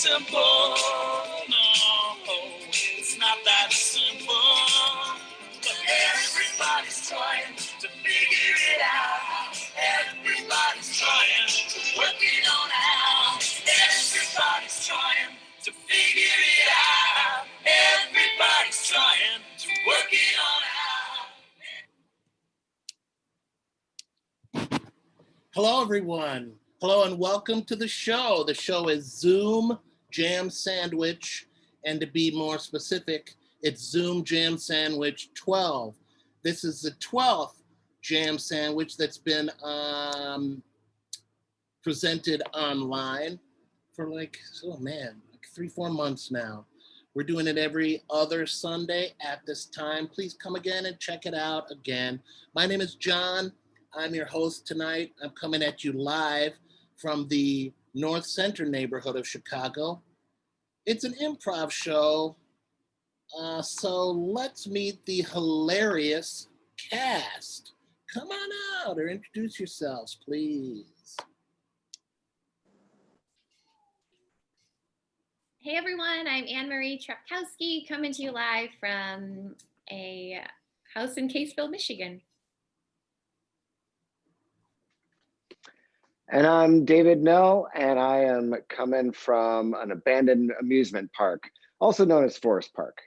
simple. No, it's not that simple. But everybody's trying to figure it out. Everybody's trying to work it on out. Everybody's trying to figure it out. Everybody's trying to work it on out. Hello, everyone. Hello, and welcome to the show. The show is Zoom Jam Sandwich, and to be more specific, it's Zoom Jam Sandwich 12. This is the 12th jam sandwich that's been presented online for like 3-4 months now. We're doing it every other Sunday at this time. Please come again and check it out again. My name is John. I'm your host tonight. I'm coming at you live from the North Center neighborhood of Chicago. It's an improv show, so let's meet the hilarious cast. Come on out or introduce yourselves, please. Hey everyone, I'm Anne-Marie Trepkowski, coming to you live from a house in Caseville, Michigan. And I'm David Nell, and I am coming from an abandoned amusement park, also known as Forest Park.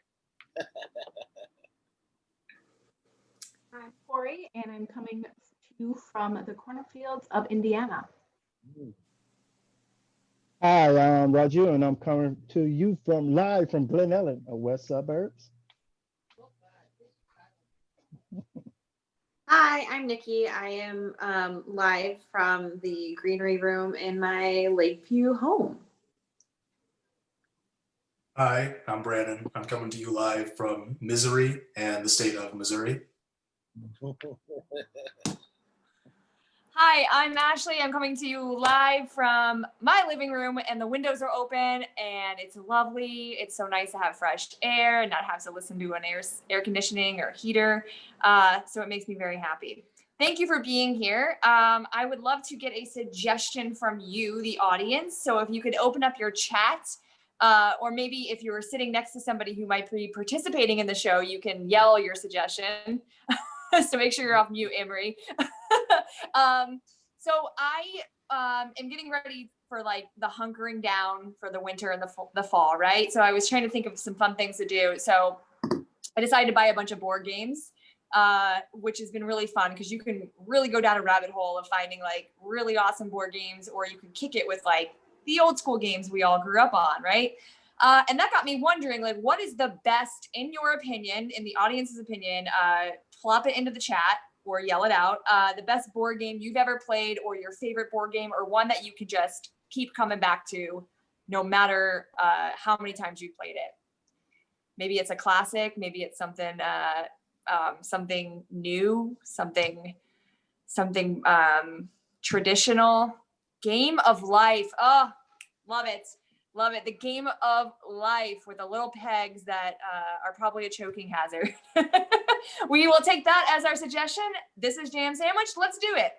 I'm Corey, and I'm coming to you from the cornfields of Indiana. Hi, I'm Raju, and I'm coming to you live from Glen Ellen, a west suburbs. Hi, I'm Nikki. I am live from the greenery room in my Lakeview home. Hi, I'm Brandon. I'm coming to you live from Misery and the state of Missouri. Hi, I'm Ashley. I'm coming to you live from my living room, and the windows are open and it's lovely. It's so nice to have fresh air and not have to listen to an air conditioning or heater. So it makes me very happy. Thank you for being here. I would love to get a suggestion from you, the audience. So if you could open up your chat, or maybe if you're sitting next to somebody who might be participating in the show, you can yell your suggestion. So make sure you're off mute, Anne-Marie. So I am getting ready for like the hunkering down for the winter and the fall, right? So I was trying to think of some fun things to do. So I decided to buy a bunch of board games, which has been really fun because you can really go down a rabbit hole of finding like really awesome board games, or you can kick it with like the old school games we all grew up on, right? And that got me wondering, like, what is the best, in your opinion, in the audience's opinion, plop it into the chat or yell it out, the best board game you've ever played, or your favorite board game, or one that you could just keep coming back to no matter how many times you played it. Maybe it's a classic, maybe it's something something new, something traditional. Game of Life. Oh, love it. Love it. The Game of Life with the little pegs that are probably a choking hazard. We will take that as our suggestion. This is Jam Sandwich. Let's do it.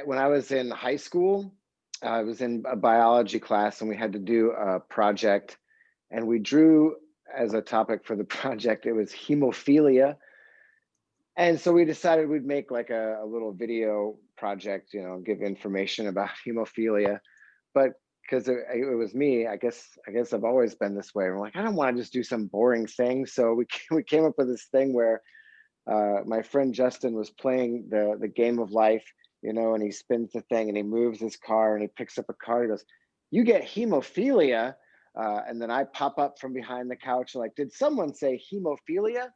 When I was in high school, I was in a biology class, and we had to do a project, and we drew as a topic for the project, it was hemophilia. And so we decided we'd make like a little video project, you know, give information about hemophilia. But because it was me, I guess I've always been this way. I'm like, I don't want to just do some boring thing. So we came up with this thing where my friend Justin was playing the Game of Life, you know, and he spins the thing and he moves his car and he picks up a card. He goes, "You get hemophilia." And then I pop up from behind the couch like, did someone say hemophilia?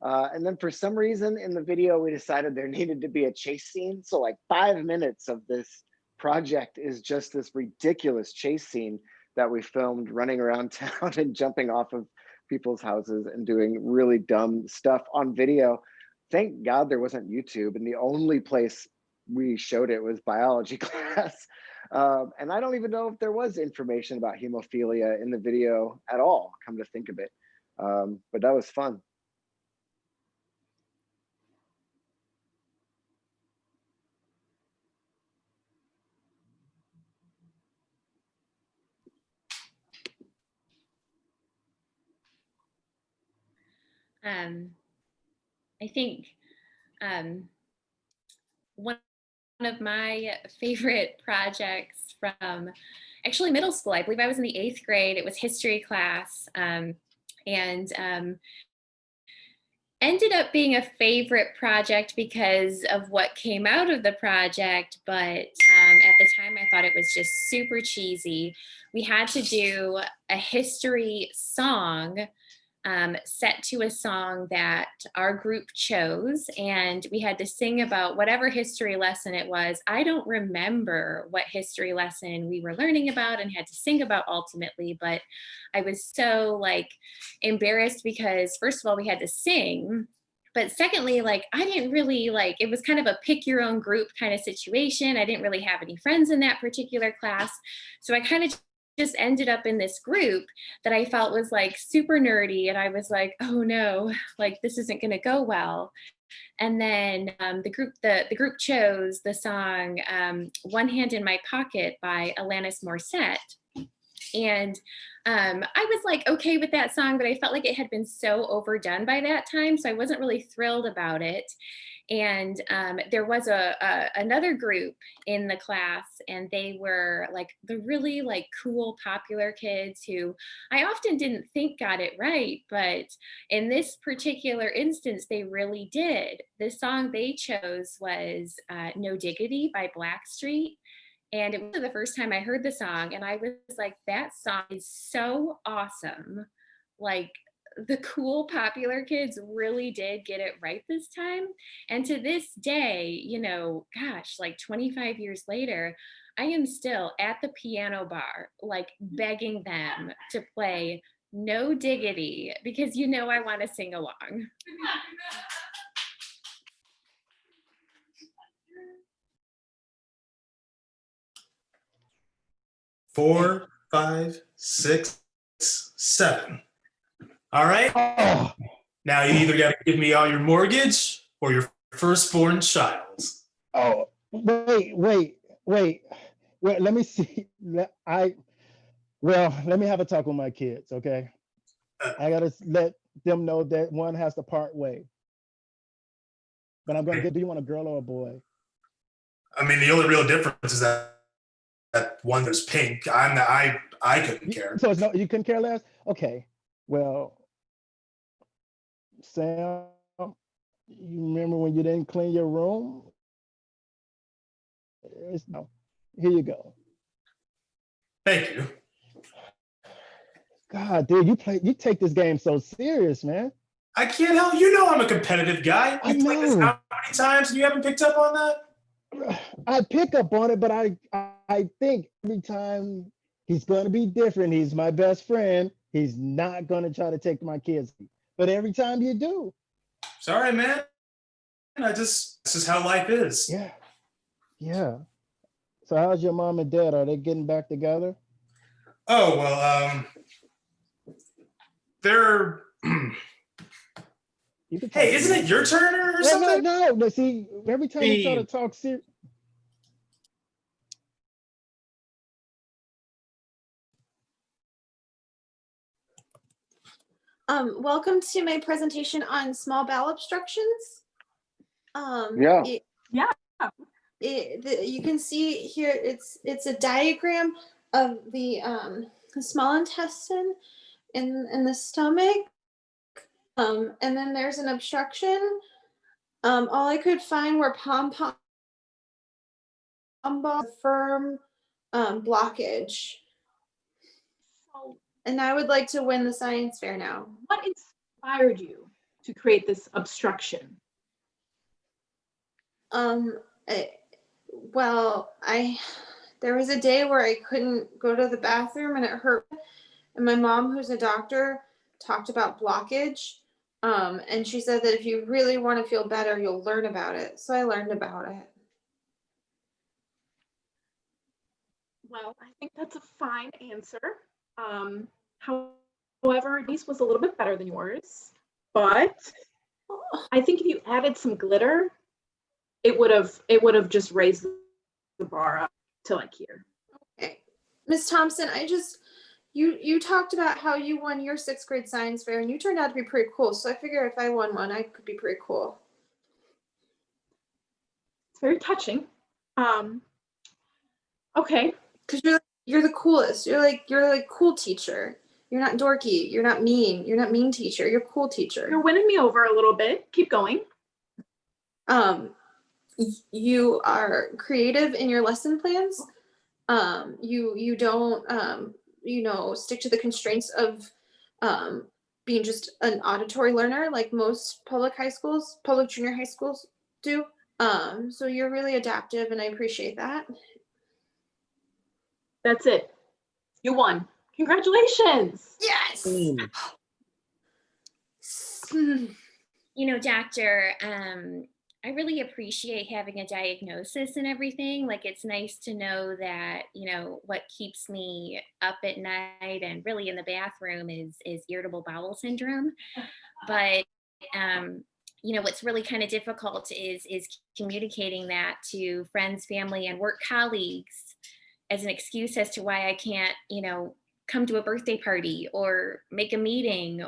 And then for some reason in the video, we decided there needed to be a chase scene. So like 5 minutes of this project is just this ridiculous chase scene that we filmed running around town and jumping off of people's houses and doing really dumb stuff on video. Thank God there wasn't YouTube, and the only place we showed it was biology class. And I don't even know if there was information about hemophilia in the video at all, come to think of it. But that was fun. I think one of my favorite projects from actually middle school, I believe I was in the 8th grade, it was history class, and ended up being a favorite project because of what came out of the project, but at the time I thought it was just super cheesy. We had to do a history song set to a song that our group chose, and we had to sing about whatever history lesson it was. I don't remember what history lesson we were learning about and had to sing about ultimately, but I was so like embarrassed because first of all, we had to sing, but secondly, like I didn't really like, it was kind of a pick your own group kind of situation. I didn't really have any friends in that particular class. So I kind of just ended up in this group that I felt was like super nerdy. And I was like, oh no, like this isn't going to go well. And then the group chose the song One Hand in My Pocket by Alanis Morissette. And I was like okay with that song, but I felt like it had been so overdone by that time. So I wasn't really thrilled about it. And there was another group in the class, and they were like the really like cool, popular kids who I often didn't think got it right. But in this particular instance, they really did. The song they chose was No Diggity by Blackstreet. And it was the first time I heard the song, and I was like, that song is so awesome. Like, the cool, popular kids really did get it right this time. And to this day, you know, gosh, like 25 years later, I am still at the piano bar, like begging them to play No Diggity because, you know, I want to sing along. 4, 5, 6, 7. All right. Oh, Now you either got to give me all your mortgage or your firstborn child. oh, wait. Let me see. Let me have a talk with my kids, okay? I gotta let them know that one has to part way. But I'm gonna get. Do you want a girl or a boy? I mean, the only real difference is that one there's pink. I couldn't care. So it's no. You couldn't care less. Okay. Well, Sam, you remember when you didn't clean your room? No. Here you go. Thank you. God, dude, you take this game so serious, man. I can't help. You know I'm a competitive guy. I You've played this know. how many times and you haven't picked up on that? I pick up on it, but I think every time he's going to be different. He's my best friend. He's not going to try to take my kids. But every time you do. Sorry, man. This is how life is. Yeah. Yeah. So how's your mom and dad? Are they getting back together? Oh, well, they're You can talk hey, to isn't me. it your turn or No, something? no. See, every time you try to talk serious. Welcome to my presentation on small bowel obstructions. Yeah. You can see here, it's a diagram of the small intestine in the stomach. And then there's an obstruction. All I could find were pom-pom balls, firm blockage. And I would like to win the science fair now. What inspired you to create this obstruction? There was a day where I couldn't go to the bathroom and it hurt. And my mom, who's a doctor, talked about blockage. And she said that if you really want to feel better, you'll learn about it. So I learned about it. Well, I think that's a fine answer. However, this was a little bit better than yours, but I think if you added some glitter, it would have just raised the bar up to like here. Okay. Ms. Thompson, I just you talked about how you won your 6th grade science fair and you turned out to be pretty cool. So I figure if I won one, I could be pretty cool. It's very touching. Okay. Cause you're the coolest. You're like cool teacher. You're not dorky. You're not mean. You're not mean teacher. You're cool teacher. You're winning me over a little bit. Keep going. You are creative in your lesson plans. You don't stick to the constraints of being just an auditory learner like most public junior high schools do. So you're really adaptive and I appreciate that. That's it. You won. Congratulations. Yes. You know, doctor, I really appreciate having a diagnosis and everything. Like, it's nice to know that, you know, what keeps me up at night and really in the bathroom is irritable bowel syndrome. But, you know, what's really kind of difficult is communicating that to friends, family, and work colleagues as an excuse as to why I can't, you know, come to a birthday party or make a meeting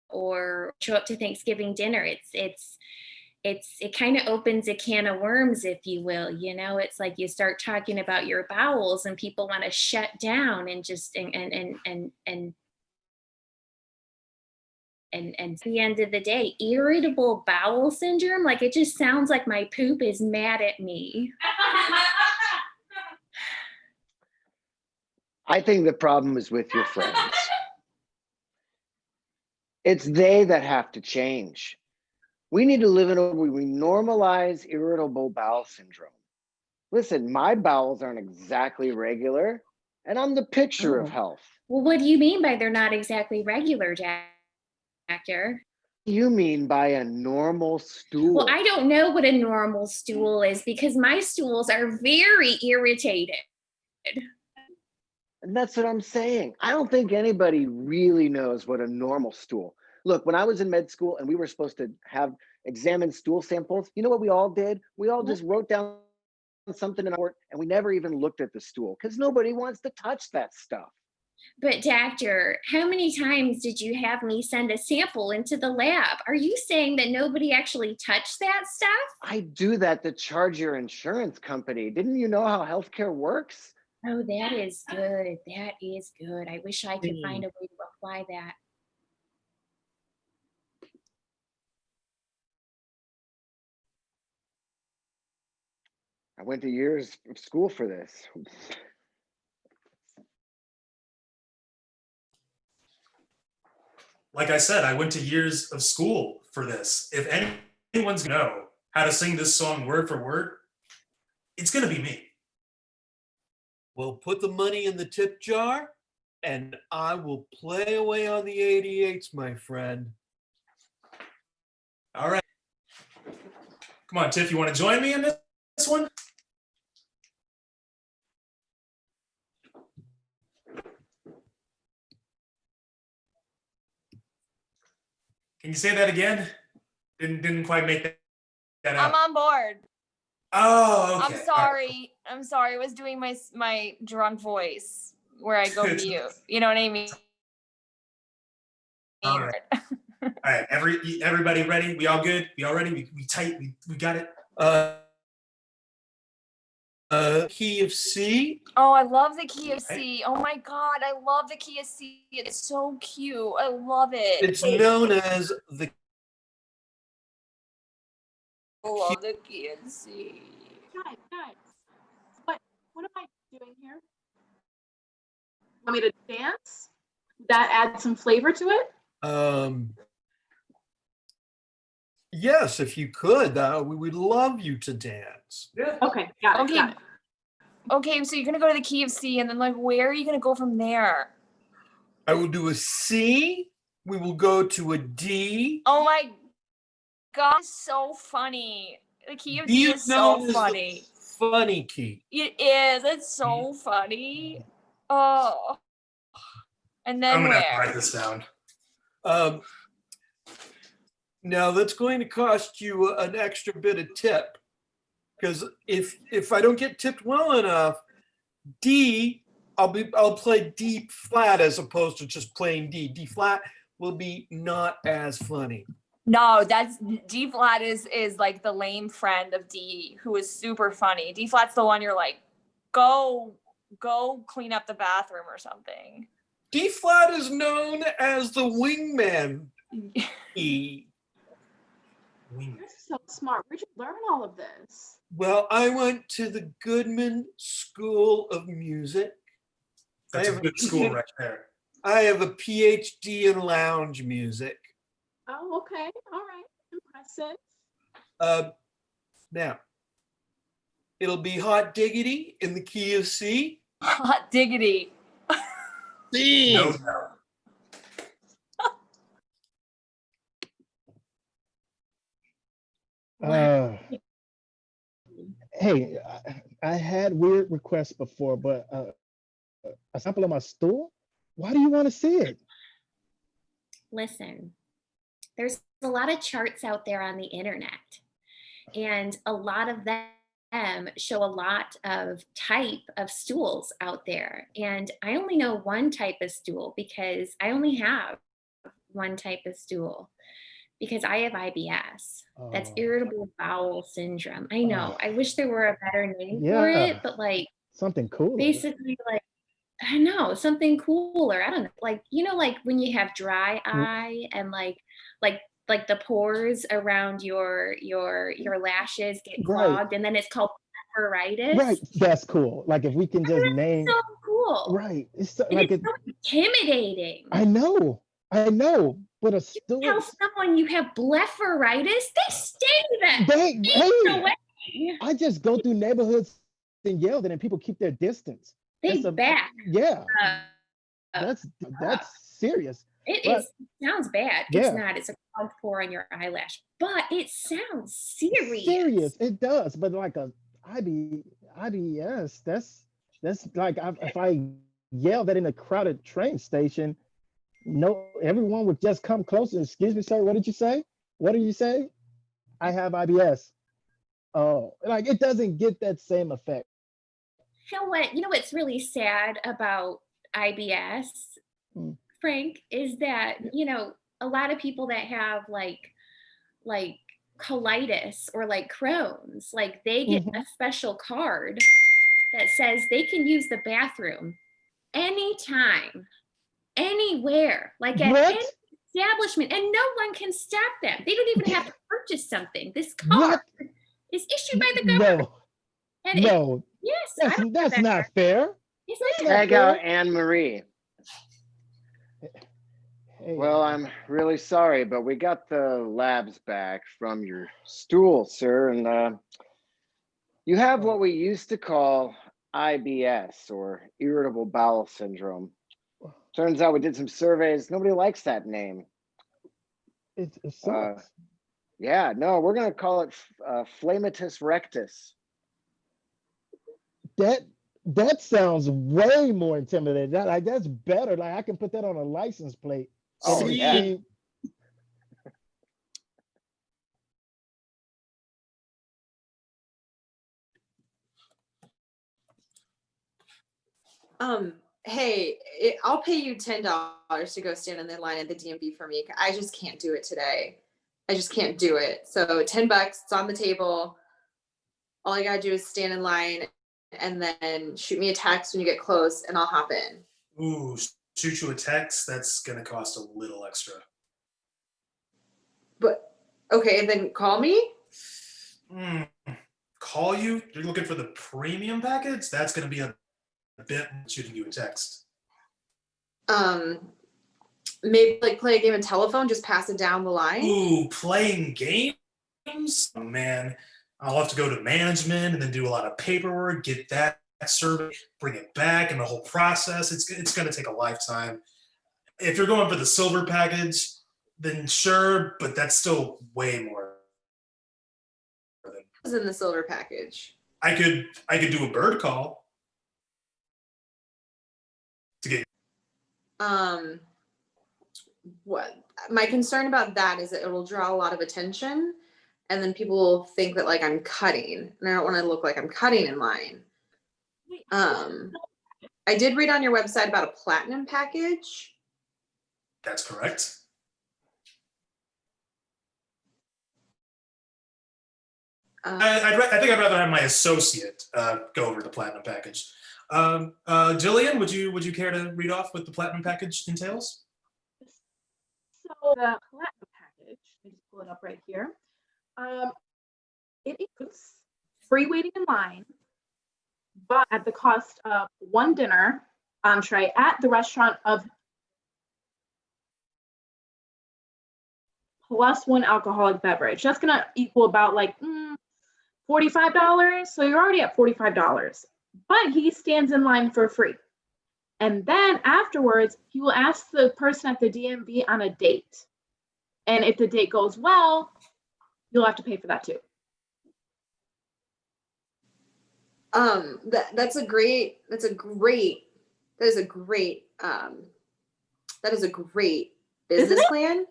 or show up to Thanksgiving dinner. It kind of opens a can of worms, if you will. You know, it's like you start talking about your bowels and people want to shut down and just and at the end of the day, irritable bowel syndrome, like it just sounds like my poop is mad at me. I think the problem is with your friends. It's they that have to change. We need to live in a world where we normalize irritable bowel syndrome. Listen, my bowels aren't exactly regular, and I'm the picture of health. Well, what do you mean by they're not exactly regular, doctor? You mean by a normal stool? Well, I don't know what a normal stool is because my stools are very irritated. And that's what I'm saying. I don't think anybody really knows what a normal stool. Look, when I was in med school and we were supposed to have examined stool samples, you know what we all did? We all just wrote down something in our report and we never even looked at the stool because nobody wants to touch that stuff. But doctor, how many times did you have me send a sample into the lab? Are you saying that nobody actually touched that stuff? I do that to charge your insurance company. Didn't you know how healthcare works? Oh, that is good. That is good. I wish I could find a way to apply that. I went to years of school for this. Like I said, I went to years of school for this. If anyone's gonna know how to sing this song word for word, it's gonna be me. Well, put the money in the tip jar and I will play away on the 88s, my friend. All right. Come on, Tiff, you want to join me in this one? Can you say that again? Didn't quite make that out. I'm on board. Oh, okay. I'm sorry. I'm sorry. I was doing my drunk voice where I go mute. You know what I mean? All right. All right. Everybody ready? We all good? We all ready? We tight? We got it? Key of C. Oh, I love the key of C. Oh my God, I love the key of C. It's so cute. I love it. It's known as the I love the key of C. Guys, what am I doing here? Want me to dance? That adds some flavor to it? Yes, if you could, we would love you to dance. Yeah. Okay, got it. Okay. Got it. Okay, so you're gonna go to the key of C, and then like, where are you gonna go from there? I will do a C. We will go to a D. Oh my God, it's so funny. The key of D D is is so known as the funny. funny key. It is. It's so funny. Oh. And then I'm gonna have to where? write this down. Now that's going to cost you an extra bit of tip, because if I don't get tipped well enough, D I'll play D flat as opposed to just playing D. D flat will be not as funny. No, that's D flat is like the lame friend of D who is super funny. D flat's the one you're like, go clean up the bathroom or something. D flat is known as the wingman. E. Wing. You're so smart. Where'd you learn all of this? Well, I went to the Goodman School of Music. That's a good school right there. I have a PhD in lounge music. Oh, okay. All right. Impressive. Now, it'll be hot diggity in the key of C. Hot diggity. C. No doubt. Hey, I had weird requests before, but a sample of my stool? Why do you want to see it? Listen, there's a lot of charts out there on the internet, and a lot of them show a lot of type of stools out there. And I only know one type of stool because I only have one type of stool because I have IBS. That's Oh. irritable bowel syndrome. I know. Oh. I wish there were a better name for Yeah. it, but like Something cool. basically like I know something cooler. I don't know, like like when you have dry eye and like the pores around your lashes get Right. clogged, and then it's called blepharitis. Right. That's cool. Like if we can just name. So cool. Right. It's so, And like it's it, so intimidating. I know. But a stool. Tell someone you have blepharitis, they stay there. Hey, Ain't no way. I just go through neighborhoods and yell that, and people keep their distance. They It's a- back. Yeah, Uh, that's serious. It But- is sounds bad. Yeah. It's not. It's a clogged pore on your eyelash, but it sounds serious. Serious, it does. But like a IBS, that's like if I yell that in a crowded train station, no, everyone would just come closer. Excuse me, sir. What did you say? What did you say? I have IBS. Oh, like it doesn't get that same effect. You know what's really sad about IBS, Hmm. Frank, is that, a lot of people that have like colitis or like Crohn's, like they get a special card that says they can use the bathroom anytime, anywhere, like at What? any establishment, and no one can stop them. They don't even have to purchase something. This card What? is issued by the government. No, And no, yes, I that's don't know that's that not card. fair. It's not Tag out Anne Marie. Hey, Well, I'm really sorry, but we got the labs back from your stool, sir, and you have what we used to call IBS, or irritable bowel syndrome. Turns out we did some surveys. Nobody likes that name. it sucks. Yeah, no, we're gonna call it phlematous rectus. That sounds way more intimidating. That's better. Like I can put that on a license plate. Oh, And yeah. see- Hey, I'll pay you $10 to go stand in the line at the DMV for me. I just can't do it today. I just can't do it. So $10, it's on the table. All I gotta do is stand in line and then shoot me a text when you get close and I'll hop in. Ooh, shoot you a text. That's gonna cost a little extra. But okay, and then call me. Call you? You're looking for the premium package? That's gonna be a bit shooting you a text. Maybe like play a game of telephone, just pass it down the line. Ooh, playing games? Oh man, I'll have to go to management and then do a lot of paperwork, get that survey, bring it back, and the whole process. It's going to take a lifetime. If you're going for the silver package, then sure, but that's still way more. What's in the silver package? I could do a bird call to get. What my concern about that is that it'll draw a lot of attention and then people will think that like I'm cutting and I don't want to look like I'm cutting in line. I did read on your website about a platinum package. That's correct. I think I'd rather have my associate go over the platinum package. Jillian, would you care to read off what the platinum package entails? So the platinum package, let me just pull it up right here. It includes free waiting in line, but at the cost of one dinner entree at the restaurant of plus one alcoholic beverage. That's gonna equal about like $45. So you're already at $45, but he stands in line for free. And then afterwards, he will ask the person at the DMV on a date. And if the date goes well, you'll have to pay for that too. That is a great business plan.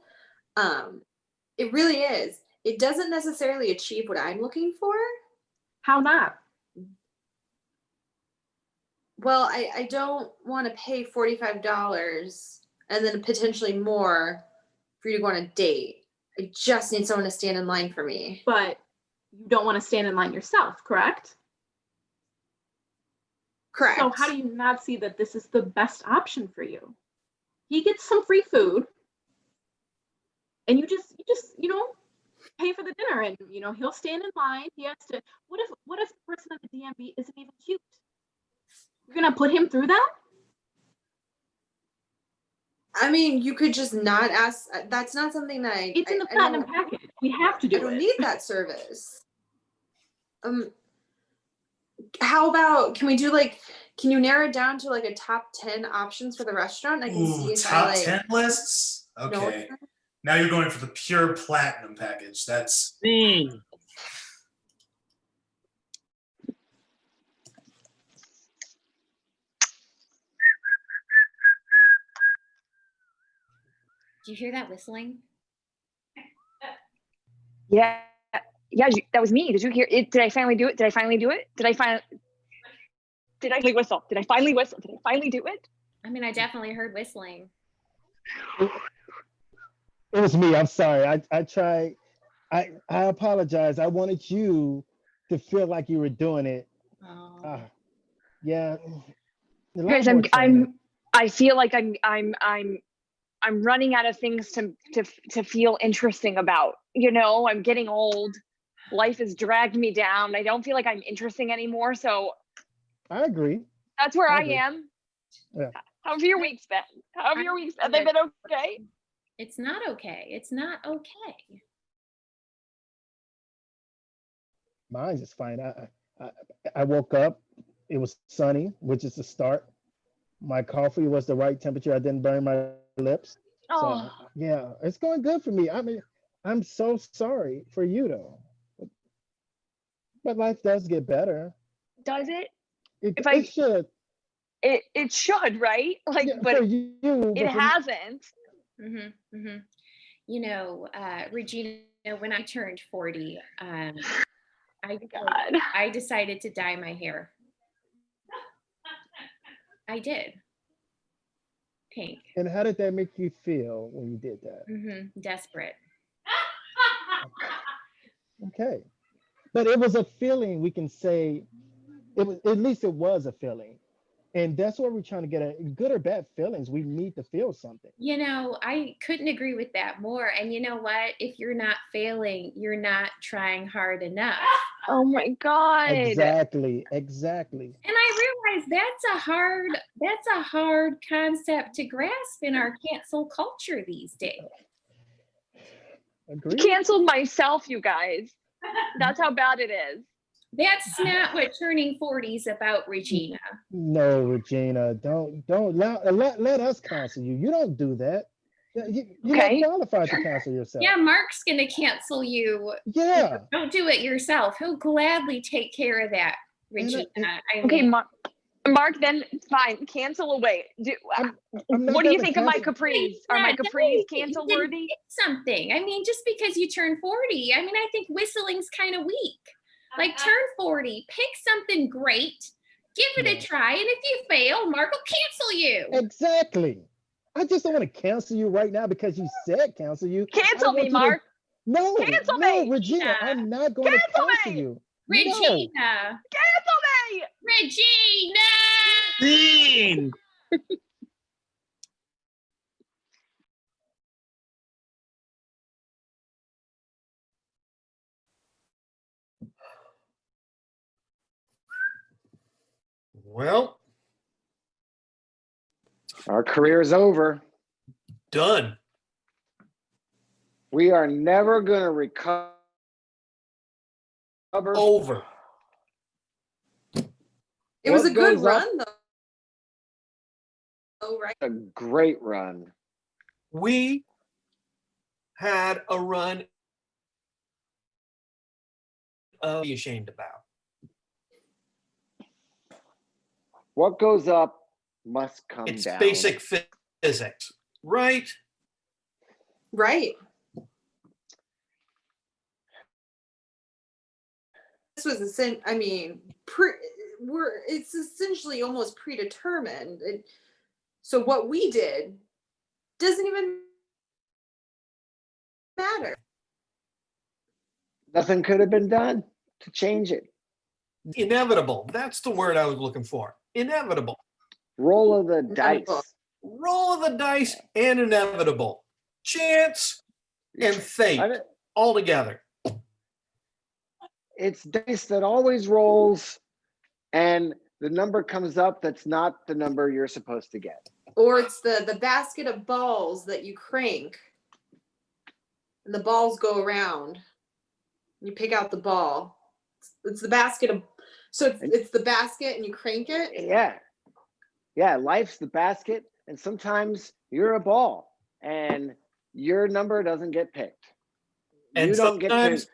It really is. It doesn't necessarily achieve what I'm looking for. How not? Well, I don't want to pay $45 and then potentially more for you to go on a date. I just need someone to stand in line for me. But you don't want to stand in line yourself, correct? Correct. So how do you not see that this is the best option for you? He gets some free food and you just pay for the dinner, and he'll stand in line. He has to. What if the person at the DMV isn't even cute? You're gonna put him through that? I mean, you could just not ask. That's not something that It's in the platinum package. We have to do I don't it. need that service. How about, can you narrow it down to like a top 10 options for the restaurant? I can see if top I 10 lists? Okay. Now you're going for the pure platinum package. That's Do you hear that whistling? Yeah, that was me. Did you hear it? Did I finally do it? Did I finally whistle? Did I finally whistle? Did I finally do it? I mean, I definitely heard whistling. It was me. I'm sorry. I tried. I apologize. I wanted you to feel like you were doing it. Oh. Yeah. Guys, I feel like I'm running out of things to feel interesting about. I'm getting old. Life has dragged me down. I don't feel like I'm interesting anymore. So I agree. That's where I agree. am. Yeah. How have your weeks been? Have they been okay? It's not okay. It's not okay. Mine's just fine. I woke up. It was sunny, which is the start. My coffee was the right temperature. I didn't burn my lips. So yeah, it's going good for me. I mean, I'm so sorry for you though. But life does get better. Does it? It should. It should, right? Like, Yeah, but for you, it but for hasn't. Regina, when I turned 40, God. I decided to dye my hair. I did. Pink. And how did that make you feel when you did that? Desperate. Okay. But it was a feeling, we can say, it was, at least it was a feeling. And that's what we're trying to get at. Good or bad feelings, we need to feel something. I couldn't agree with that more. And you know what? If you're not failing, you're not trying hard enough. Oh my God. Exactly. And I realize that's a hard concept to grasp in our cancel culture these days. Agree? Canceled myself, you guys. That's how bad it is. That's not what turning 40 is about, Regina. No, Regina, don't let us cancel you. You don't do that. You're Okay. not qualified to cancel yourself. Yeah, Mark's gonna cancel you. Yeah. Don't do it yourself. He'll gladly take care of that, Regina. Okay, Mark, then fine, cancel away. I'm not What do you gonna think of my cancel- capris? Are my capris cancel worthy? Something. I mean, just because you turn 40, I mean, I think whistling's kind of weak. Like, turn 40, pick something great Give it a try, and if you fail, Mark will cancel you. Exactly. I just don't want to cancel you right now because you said cancel you. Cancel me, Mark. No, Cancel no, me. Regina, Yeah. I'm not going to Cancel cancel me. you. Regina. Cancel me. Regina. Dean! Well, Our career is over. done. We are never going to recover. Over. It was What a good goes up- run, though. Oh, right. A great run. We had a run to be ashamed about. What goes up must come It's down. basic physics, right? Right. This was I mean, it's essentially almost predetermined. So what we did doesn't even matter. Nothing could have been done to change it. Inevitable. That's the word I was looking for. Inevitable. Roll of the dice. Inevitable. Roll of the dice and inevitable. Chance and fate I mean, all together. it's dice that always rolls, and the number comes up that's not the number you're supposed to get. Or it's the basket of balls that you crank, and the balls go around. You pick out the ball. It's the basket of. So it's the basket, and you crank it. Yeah, life's the basket, and sometimes you're a ball, and your number doesn't get picked. And You don't get to.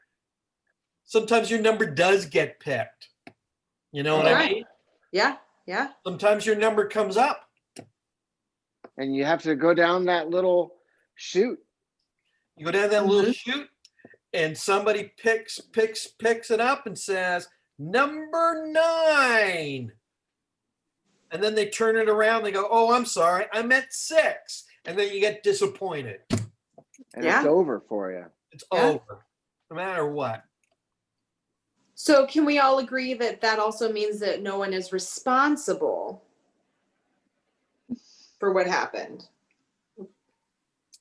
sometimes your number does get picked. You know what I Right. mean? Yeah, yeah. Sometimes your number comes up. And you have to go down that little chute. You go down that little chute, and somebody picks it up and says, number 9. And then they turn it around. They go, oh, I'm sorry. I meant 6. And then you get disappointed. And Yeah. it's over for you. It's Yeah. over, no matter what. So can we all agree that that also means that no one is responsible for what happened?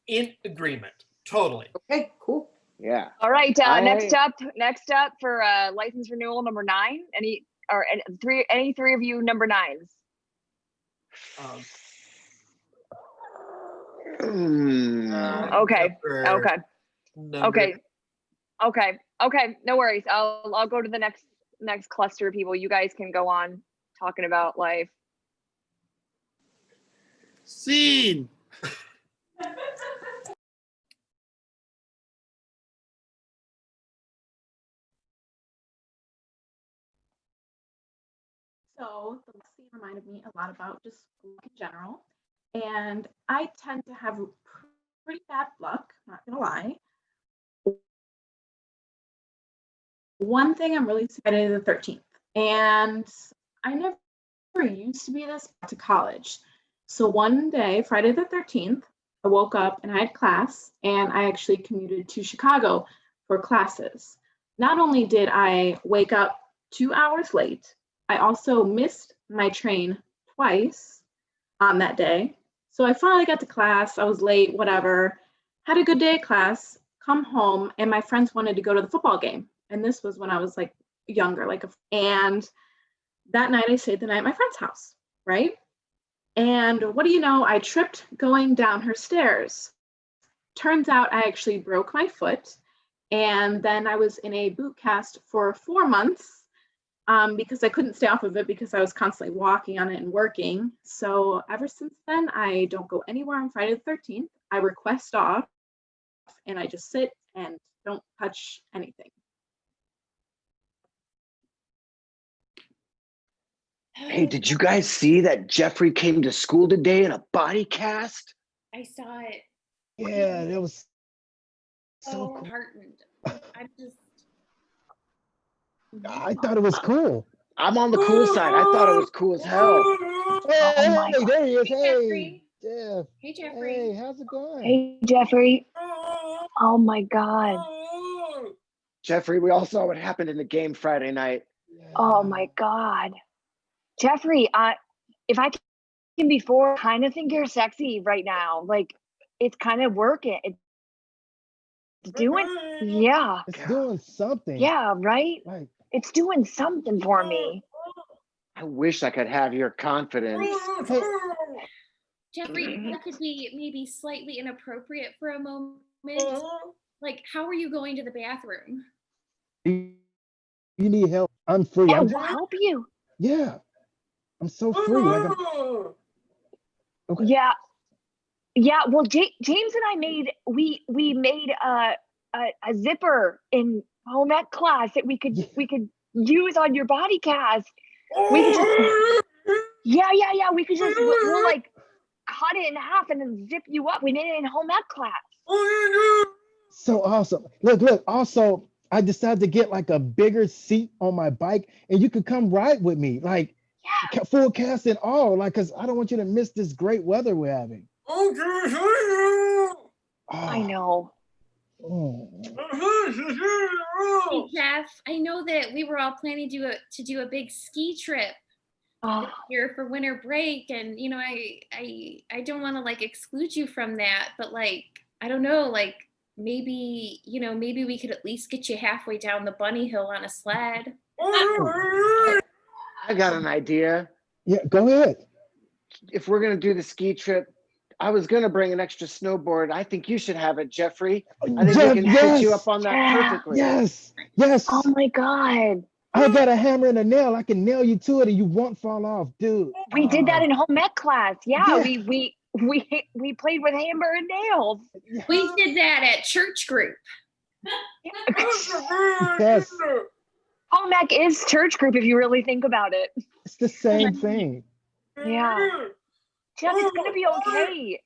In agreement, totally. Okay, cool. Yeah. All right. Next up for license renewal number 9. Any three of you number 9s? Um, Okay. number- Okay. No worries. I'll go to the next cluster of people. You guys can go on talking about life. Scene. So the scene reminded me a lot about just school in general. And I tend to have pretty bad luck, not gonna lie. One thing I'm really Friday the 13th. And I never used to be this to college. So one day, Friday the 13th, I woke up and I had class, and I actually commuted to Chicago for classes. Not only did I wake up 2 hours late, I also missed my train twice on that day. So I finally got to class. I was late, whatever. Had a good day at class, come home, and my friends wanted to go to the football game. And this was when I was like younger, and that night I stayed the night at my friend's house, right? And what do you know? I tripped going down her stairs. Turns out I actually broke my foot. And then I was in a boot cast for 4 months because I couldn't stay off of it because I was constantly walking on it and working. So ever since then, I don't go anywhere on Friday the 13th. I request off and I just sit and don't touch anything. Hey, did you guys see that Jeffrey came to school today in a body cast? I saw it. Yeah, that was so So cool. heartened. I'm just. I thought it was cool. I'm on the cool side. I thought it was cool as hell. Hey, Oh my hey, there he is. Hey, Hey, Jeffrey. Jeff. Hey, Jeffrey. Hey, how's it going? Hey, Jeffrey. Oh my God. Jeffrey, we all saw what happened in the game Friday night. Oh my God. Jeffrey, if I can be four, I kind of think you're sexy right now. Like, it's kind of working. It's doing, yeah, It's doing something. yeah, right? Like, It's doing something for me. I wish I could have your confidence. hey, Jeffrey, that could be maybe slightly inappropriate for a moment. Like, how are you going to the bathroom? you need help. I'm free. Yeah, I'm, we'll help you. yeah, I'm so free. Like, okay. Yeah. Yeah, well, James and I we made a zipper in home ec class that we could use on your body cast. We could just yeah. We could just we'll like cut it in half and then zip you up. We made it in home ec class. So awesome. Look. Also, I decided to get like a bigger seat on my bike, and you could come ride with me, like full cast and all, like, cause I don't want you to miss this great weather we're having. I know. Oh. Hey, Jeff, I know that we were all planning to do a big ski trip Oh, this year for winter break, and you know, I don't want to like exclude you from that, but like, I don't know, like maybe, you know, maybe we could at least get you halfway down the bunny hill on a sled. I got an idea. Yeah, go ahead. If we're gonna do the ski trip, I was gonna bring an extra snowboard. I think you should have it, Jeffrey. I think Jeff, we can fit you yes. up on that Yeah. perfectly. Yes. oh my God. I got a hammer and a nail. I can nail you to it, and you won't fall off, dude. We did that Oh. in home ec class. Yeah, Yeah. we played with hammer and nails. We did that at church group. Yes, Home ec is church group if you really think about it. it's the same thing. Yeah. Jeff, it's gonna be okay.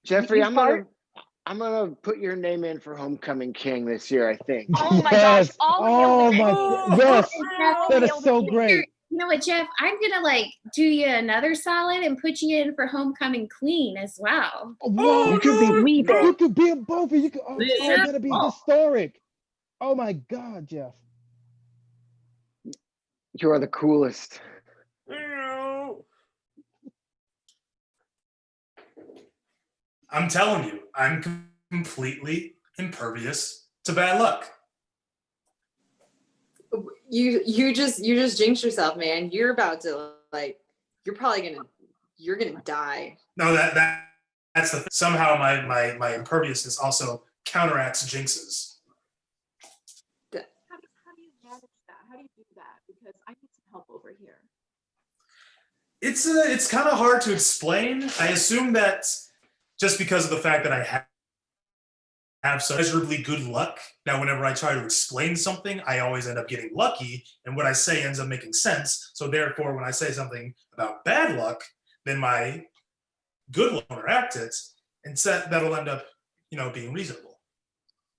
Jeffrey, You I'm gonna put your name in for homecoming king this year, I think. Oh my Yes. gosh, all hail Oh the my, king. yes. All That is hail the so king. great. You know what, Jeff? I'm gonna like do you another solid and put you in for homecoming queen as well. Wow. You could be Sweep You it. could be in both. You could. Oh, Yeah. that'd be historic. Oh my God, Jeff. You are the coolest. I'm telling you, I'm completely impervious to bad luck. You just jinxed yourself, man. You're about to like you're gonna die. No, that's the somehow my imperviousness also counteracts jinxes. How do you manage that? How do you do that? Because I need some help over here. It's kind of hard to explain. I assume that just because of the fact that I have such measurably good luck, that whenever I try to explain something, I always end up getting lucky, and what I say ends up making sense. So therefore, when I say something about bad luck, then my good luck counteract it, and that'll end up, being reasonable.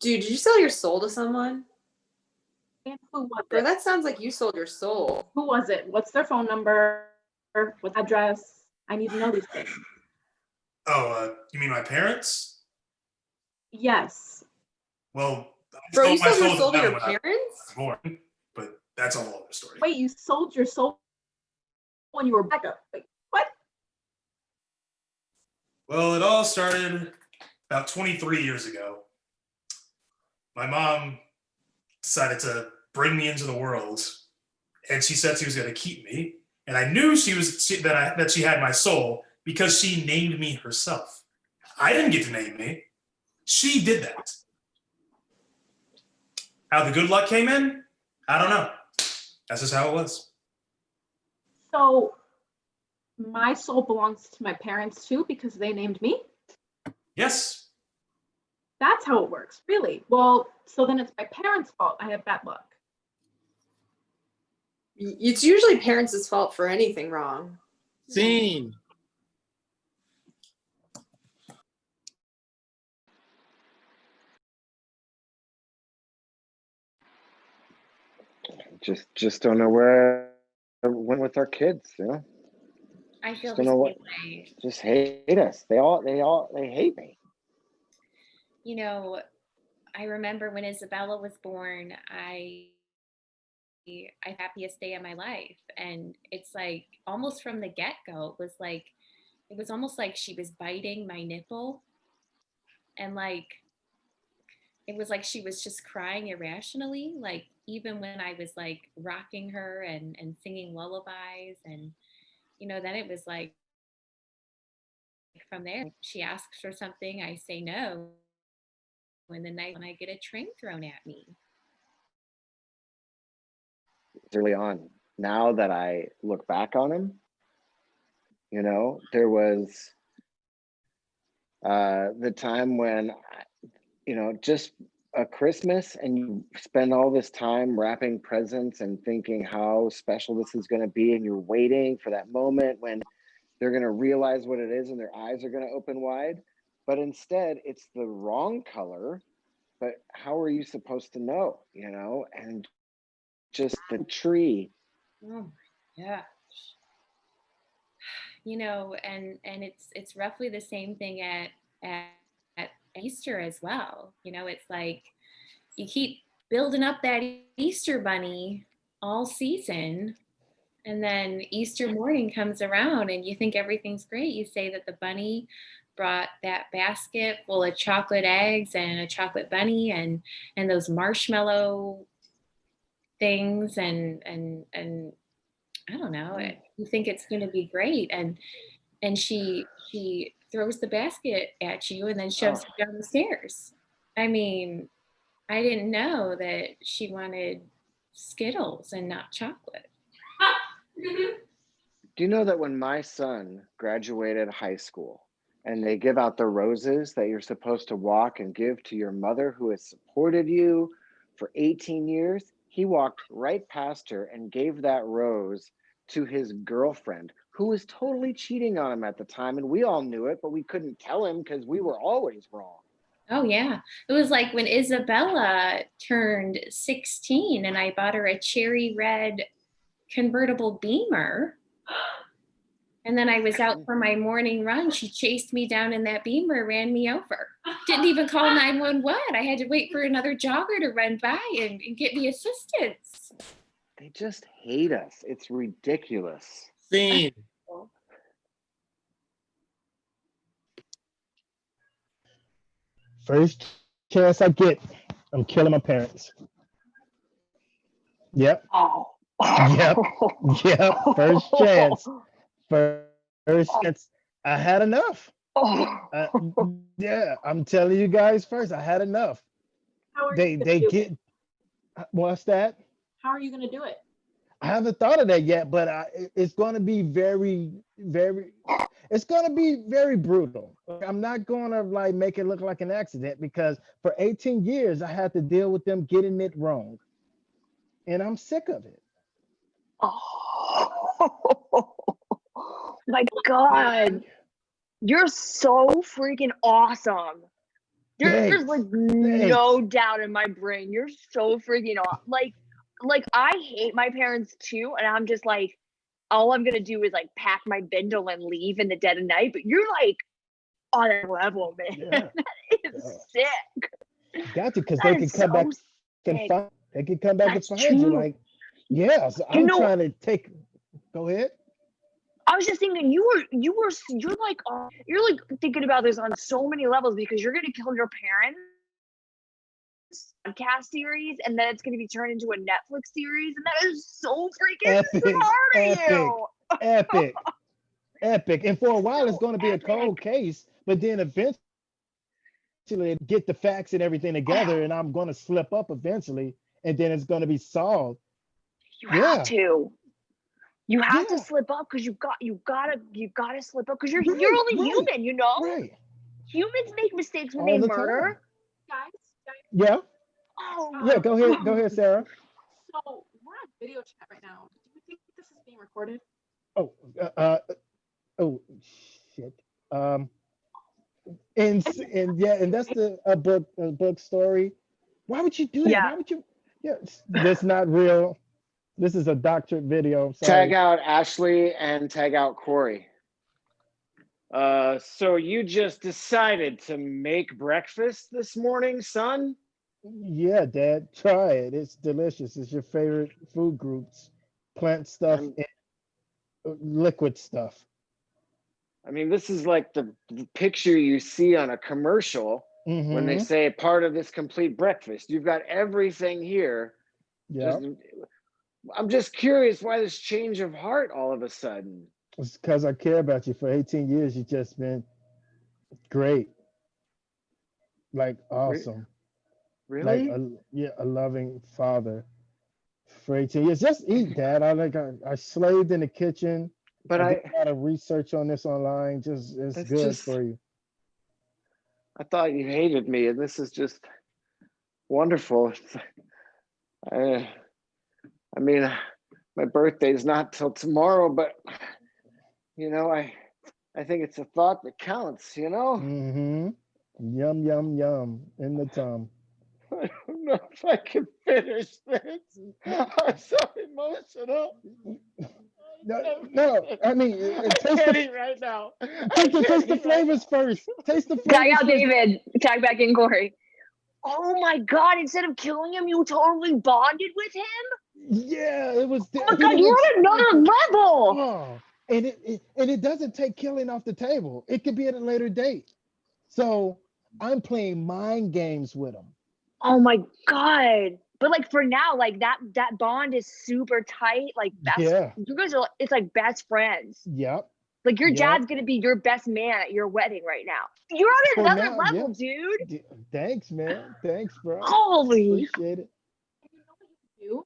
Dude, did you sell your soul to someone? And who was Bro, it? that sounds like you sold your soul. Who was it? What's their phone number? What's the address? I need to know these things. Oh, you mean my parents? Yes. Well, I Bro, you sold my sold your soul soul to them your when I was parents? born, but that's a whole other story. Wait, you sold your soul when you were back up. Wait, what? Well, it all started about 23 years ago. My mom decided to bring me into the world, and she said she was going to keep me. And I knew that she had my soul because she named me herself. I didn't get to name me. She did that. How the good luck came in? I don't know. That's just how it was. So my soul belongs to my parents too because they named me? Yes. That's how it works, really. Well, so then it's my parents' fault I have bad luck. It's usually parents' fault for anything wrong. Scene. Just don't know where went with our kids, you know. I feel Just the don't know same what, way. just hate us. They hate me. You know, I remember when Isabella was born, I happiest day of my life. And it's like almost from the get-go, it was almost like she was biting my nipple. And like it was like she was just crying irrationally, like even when I was like rocking her and singing lullabies. And then it was like from there, she asks for something, I say no. And the night when I get a train thrown at me. Early on. Now that I look back on him, there was the time when, just a Christmas and you spend all this time wrapping presents and thinking how special this is going to be. And you're waiting for that moment when they're going to realize what it is and their eyes are going to open wide. But instead, it's the wrong color. But how are you supposed to know, And just the tree. Oh my gosh. And it's roughly the same thing at Easter as well. It's like you keep building up that Easter bunny all season, and then Easter morning comes around and you think everything's great. You say that the bunny brought that basket full of chocolate eggs and a chocolate bunny and those marshmallow things and I don't know. You think it's going to be great, and she throws the basket at you and then shoves it down the stairs. I mean, I didn't know that she wanted Skittles and not chocolate. Do you know that when my son graduated high school and they give out the roses that you're supposed to walk and give to your mother who has supported you for 18 years, he walked right past her and gave that rose to his girlfriend who was totally cheating on him at the time. And we all knew it, but we couldn't tell him because we were always wrong. Oh yeah. It was like when Isabella turned 16 and I bought her a cherry red convertible Beamer. And then I was out for my morning run. She chased me down in that Beamer, ran me over. Didn't even call 911. I had to wait for another jogger to run by and get me assistance. They just hate us. It's ridiculous. Theme. First chance I get, I'm killing my parents. Yep. Oh. Yep. Yep. First chance. First chance. I had enough. Yeah, I'm telling you guys first, I had enough. How are They you gonna do get, it? what's that? How are you going to do it? I haven't thought of that yet, but it's going to be very, it's going to be very brutal. I'm not going to like make it look like an accident because for 18 years, I had to deal with them getting it wrong. And I'm sick of it. Oh my God. You're so freaking awesome. There's like no doubt in my brain. You're so freaking awesome. Like I hate my parents too. And I'm just like, all I'm going to do is like pack my bindle and leave in the dead of night. But you're like on that level, man. Yeah. That is sick. Got you, because That they is can come back so and sick. find. They can come back That's and find you. true. Like, yeah. So You I'm know- trying to take. Go ahead. I was just thinking you're like thinking about this on so many levels because you're gonna kill your parents podcast series and then it's gonna be turned into a Netflix series and that is so freaking smart of you. Epic. And for a while, it's going to be a Epic. cold case, but then eventually get the facts and everything together, and I'm going to slip up eventually, and then it's going to be solved. You Yeah. have to. You have to Yeah. slip up because you gotta slip up because you're Right, only right, human, you know? Right. Humans make mistakes when All they the murder. Guys, Yeah. Oh Yeah. Go ahead. Go ahead, Sarah. so we're on video chat right now. Do you think this is being recorded? Oh, oh, shit. And yeah, and that's a book story. Why would you do that? Yeah. Why would you? Yeah, that's not real. This is a doctorate video. Tag Sorry. out Ashley and tag out Corey. So you just decided to make breakfast this morning, son? Yeah, Dad, try it. It's delicious. It's your favorite food groups, plant stuff, I'm- and liquid stuff. I mean, this is like the picture you see on a commercial when they Mm-hmm. say part of this complete breakfast. You've got everything here. Yeah, I'm just curious why this change of heart all of a sudden. it's because I care about you. For 18 years, you've just been great, like awesome, like Really? a loving father for 18 years. Just eat, Dad. I slaved in the kitchen. But I did a lot of research on this online. It's That's good just- for you. I thought you hated me, and this is just wonderful. I mean, my birthday's not till tomorrow, but I think it's a thought that counts, Mm-hmm. Yum, yum, yum in the tum. I don't know if I can finish this. I'm so emotional. No, I mean, I taste can't the, eat right now. taste the flavors first. Taste the Tag flavors out first. David. Tag back in Corey. Oh my God! Instead of killing him, you totally bonded with him. Yeah, it was. Oh my God! You're at another level. Oh, and it doesn't take killing off the table. It could be at a later date. So I'm playing mind games with him. Oh my God! But like for now, like that bond is super tight. Like best. Yeah. You guys are. It's like best friends. Yep. Like your Yep. dad's gonna be your best man at your wedding right now. You're For on another now, level, dude. Thanks, man. Thanks, bro. Holy. Appreciate it. You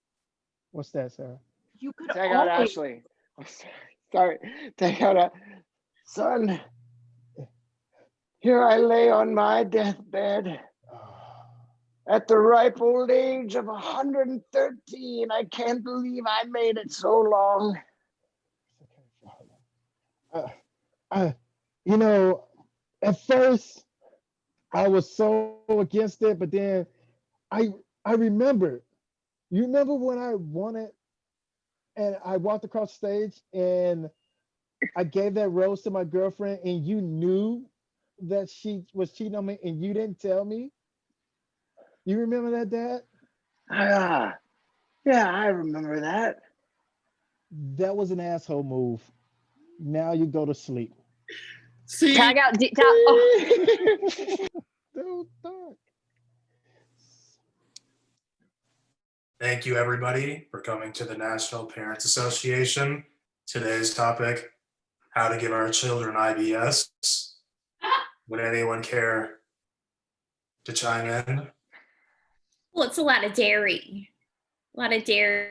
What's that, Sarah? you could Tag out always Ashley. I'm sorry. Tag out son. Here I lay on my deathbed at the ripe old age of 113. I can't believe I made it so long. At first I was so against it, but then I remember. You remember when I won it and I walked across the stage and I gave that rose to my girlfriend and you knew that she was cheating on me and you didn't tell me? You remember that, Dad? Yeah, I remember that. That was an asshole move. Now you go to sleep. See, Tag out. So dark. Thank you, everybody, for coming to the National Parents Association. Today's topic, how to give our children IBS. Would anyone care to chime in? Well, it's a lot of dairy. A lot of dairy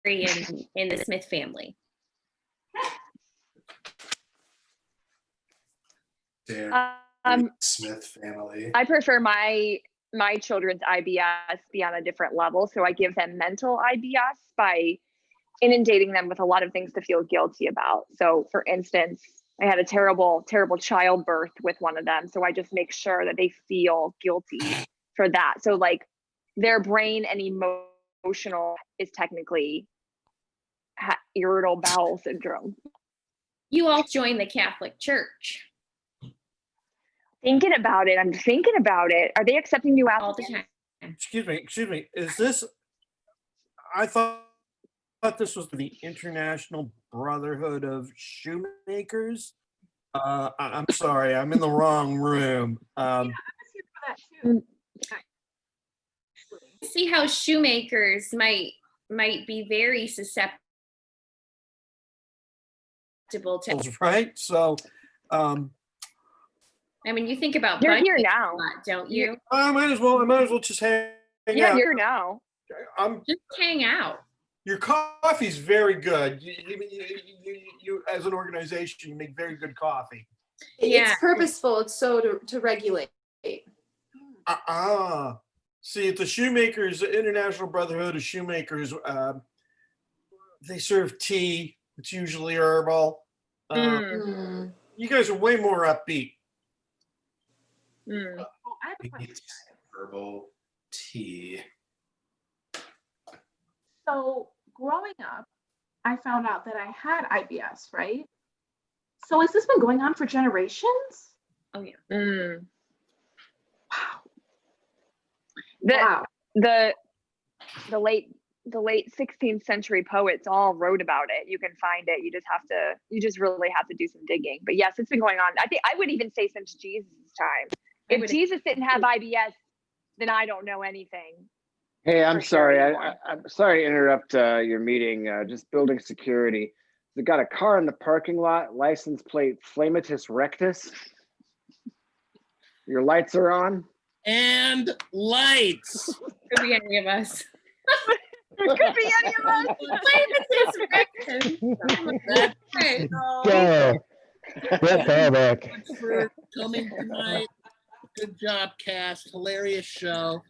in the Smith family. Dairy Smith family. I prefer my children's IBS be on a different level. So I give them mental IBS by inundating them with a lot of things to feel guilty about. So for instance, I had a terrible, terrible childbirth with one of them. So I just make sure that they feel guilty for that. So like their brain and emotional is technically irritable bowel syndrome. You all join the Catholic Church Thinking about it. I'm thinking about it. Are they accepting new all the applicants? time. Excuse me. Is this? I thought this was the International Brotherhood of Shoemakers. I'm sorry, I'm in the wrong room. I was here for that too. See how shoemakers might be very susceptible to. Right. So, I mean, you think about You're here bunnies now. a lot, don't you? I might as well just hang Yeah, out. you're now. Just hang out. Your coffee's very good. You as an organization, you make very good coffee. Yeah. It's purposeful. It's so to regulate. See, at the Shoemakers, the International Brotherhood of Shoemakers, they serve tea. It's usually herbal. Mm. You guys are way more upbeat. Mm. Oh, I have a question. Herbal tea. So growing up, I found out that I had IBS, right? So has this been going on for generations? Oh yeah. Mm. Wow. The, Wow. the late 16th century poets all wrote about it. You can find it. You just really have to do some digging. But yes, it's been going on. I think I would even say since Jesus' time. If Jesus didn't have IBS, then I don't know anything. Hey, I'm For sure sorry. anymore. I'm sorry to interrupt your meeting. Just building security. They got a car in the parking lot, license plate Flamatus Rectus. Your lights are on. And lights. Could be any of us. It could be any of us. That's Right. Yeah. Get that back. Thanks for coming tonight. Good job, cast. Hilarious show.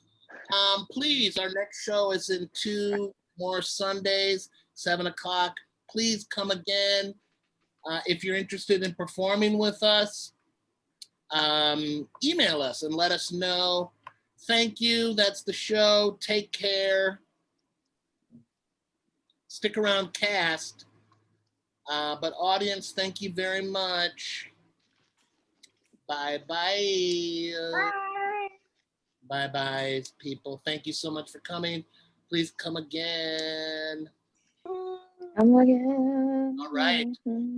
Please, our next show is in 2 more Sundays, 7 o'clock. Please come again. If you're interested in performing with us, email us and let us know. Thank you. That's the show. Take care. Stick around, cast. But audience, thank you very much. Bye-bye. Bye-bye, people. Thank you so much for coming. Please come again. Come again. All right.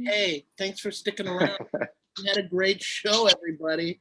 Hey, thanks for sticking around. We had a great show, everybody.